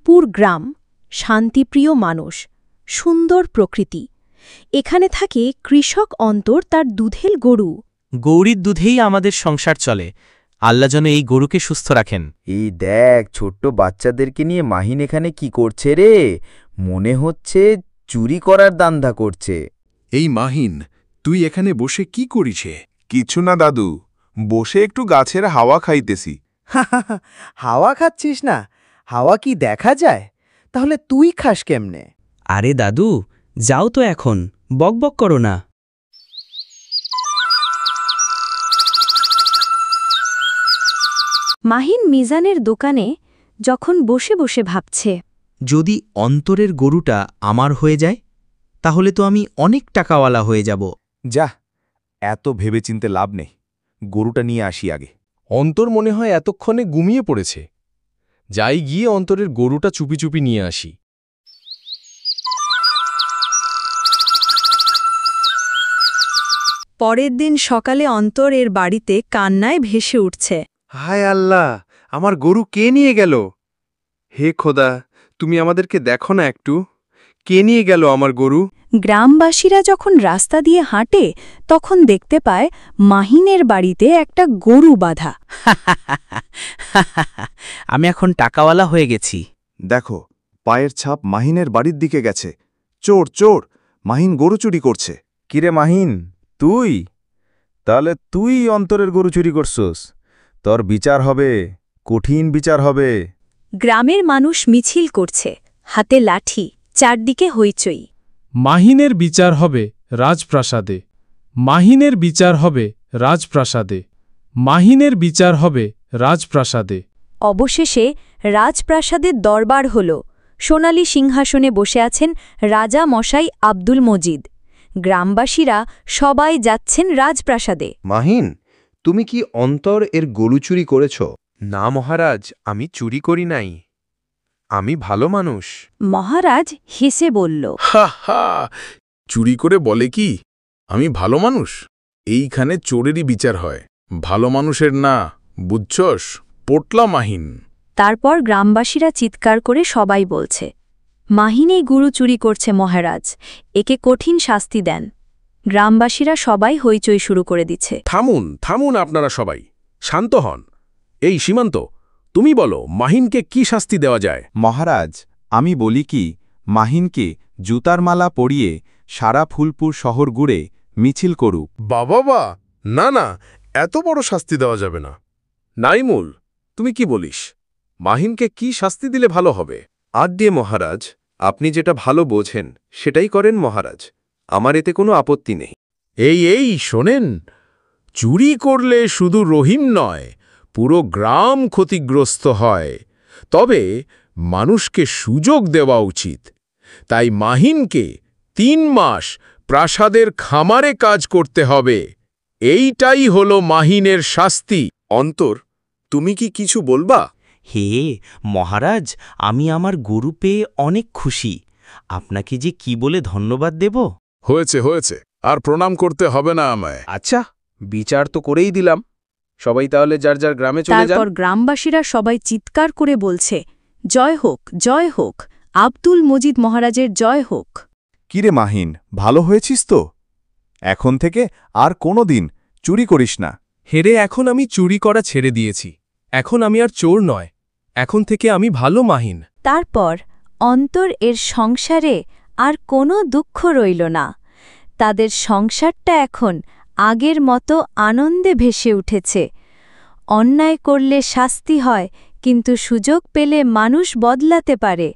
ভরপুর গ্রাম, শান্তিপ্রিয় মানুষ, সুন্দর প্রকৃতি। এখানে থাকে কৃষক অন্তর তার দুধের গরু। গৌরীর দুধেই আমাদের সংসার চলে। আল্লাহ যেন এই গরুকে সুস্থ রাখেন। এই দেখ, ছোট্ট বাচ্চাদেরকে নিয়ে মাহিন এখানে কি করছে রে? মনে হচ্ছে চুরি করার দান্দা করছে। এই মাহিন, তুই এখানে বসে কি করিছে? কিছু না দাদু, বসে একটু গাছের হাওয়া খাইতেছি। হাওয়া খাচ্ছিস না? হাওয়া কি দেখা যায়? তাহলে তুই খাস কেমনে? আরে দাদু, যাও তো এখন, বকবক করো না। মাহিন মিজানের দোকানে যখন বসে বসে ভাবছে, যদি অন্তরের গরুটা আমার হয়ে যায়, তাহলে তো আমি অনেক টাকাওয়ালা হয়ে যাব। যা, এত ভেবেচিন্তে লাভ নেই, গরুটা নিয়ে আসি আগে। অন্তর মনে হয় এতক্ষণে ঘুমিয়ে পড়েছে। যাই গিয়ে অন্তরের গরুটা চুপি চুপি নিয়ে আসি। পরের দিন সকালে অন্তর এর বাড়িতে কান্নায় ভেসে উঠছে। হায় আল্লাহ, আমার গরু কে নিয়ে গেল? হে খোদা, তুমি আমাদেরকে দেখো না একটু, কে নিয়ে গেল আমার গরু? গ্রামবাসীরা যখন রাস্তা দিয়ে হাঁটে তখন দেখতে পায় মাহিনের বাড়িতে একটা গরু বাঁধা। আমি এখন টাকাওয়ালা হয়ে গেছি। দেখো, পায়ের ছাপ মাহিনের বাড়ির দিকে গেছে। চোর চোর, মাহিন গরু চুরি করছে। কিরে মাহিন, তুই? তাহলে তুই অন্তরের গরু চুরি করছস? তোর বিচার হবে, কঠিন বিচার হবে। গ্রামের মানুষ মিছিল করছে, হাতে লাঠি, চারদিকে হইচই। মাহিনের বিচার হবে রাজপ্রাসাদে, মাহিনের বিচার হবে রাজপ্রাসাদে, মাহিনের বিচার হবে রাজপ্রাসাদে। অবশেষে রাজপ্রাসাদের দরবার হল। সোনালী সিংহাসনে বসে আছেন রাজা মশাই আব্দুল মজিদ। গ্রামবাসীরা সবাই যাচ্ছেন রাজপ্রাসাদে। মাহিন, তুমি কি অন্তর এর গরু চুরি করেছ? না মহারাজ, আমি চুরি করি নাই। আমি ভালো মানুষ। মহারাজ হেসে বলল, হা হা, চুরি করে বলে কি আমি ভালো মানুষ? এইখানে চোরেরই বিচার হয়, ভালো মানুষের না, বুঝছস? পোটলা মাহিন। তারপর গ্রামবাসীরা চিৎকার করে সবাই বলছে, মাহিনেই গরু চুরি করছে মহারাজ, একে কঠিন শাস্তি দেন। গ্রামবাসীরা সবাই হইচই শুরু করে দিচ্ছে। থামুন থামুন, আপনারা সবাই শান্ত হন। এই সীমান্ত, তুমি বলো মাহিনকে কি শাস্তি দেওয়া যায়? মহারাজ, আমি বলি কি, মাহিনকে জুতার মালা পরিয়ে সারা ফুলপুর শহর ঘুরে মিছিল করুক। বাবা, না না, এত বড় শাস্তি দেওয়া যাবে না। নাইমুল, তুমি কি বলিস? মাহিনকে কি শাস্তি দিলে ভালো হবে? আজ্ঞে মহারাজ, আপনি যেটা ভালো বোঝেন সেটাই করেন মহারাজ, আমার এতে কোনো আপত্তি নেই। এই শোনেন, চুরি করলে শুধু রহিম নয়, পুরো গ্রাম ক্ষতিগ্রস্ত হয়। তবে মানুষকে সুযোগ দেওয়া উচিত। তাই মাহিনকে ৩ মাস প্রাসাদের খামারে কাজ করতে হবে। এইটাই হলো মাহিনের শাস্তি। অন্তর, তুমি কি কিছু বলবা? হে মহারাজ, আমি আমার গরু পেয়ে অনেক খুশি। আপনাকে যে কি বলে ধন্যবাদ দেব। হয়েছে, আর প্রণাম করতে হবে না আমায়। আচ্ছা, বিচার তো করেই দিলাম, সবাই তাহলে যার যার গ্রামে চলে যান। তারপর গ্রামবাসীরা সবাই চিৎকার করে বলছে, জয় হোক, জয় হোক, আব্দুল মজিদ মহারাজের জয় হোক। কিরে মাহিন, ভালো হয়েছিস তো? এখন থেকে আর কোনো দিন চুরি করিস না। হেরে, এখন আমি চুরি করা ছেড়ে দিয়েছি। এখন আমি আর চোর নয়, এখন থেকে আমি ভালো মাহিন। তারপর অন্তর এর সংসারে আর কোনো দুঃখ রইল না। তাদের সংসারটা এখন আগের মতো আনন্দে ভেসে উঠেছে। অন্যায় করলে শাস্তি হয়, কিন্তু সুযোগ পেলে মানুষ বদলাতে পারে।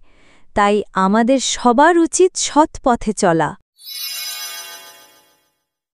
তাই আমাদের সবার উচিত সৎ পথে চলা।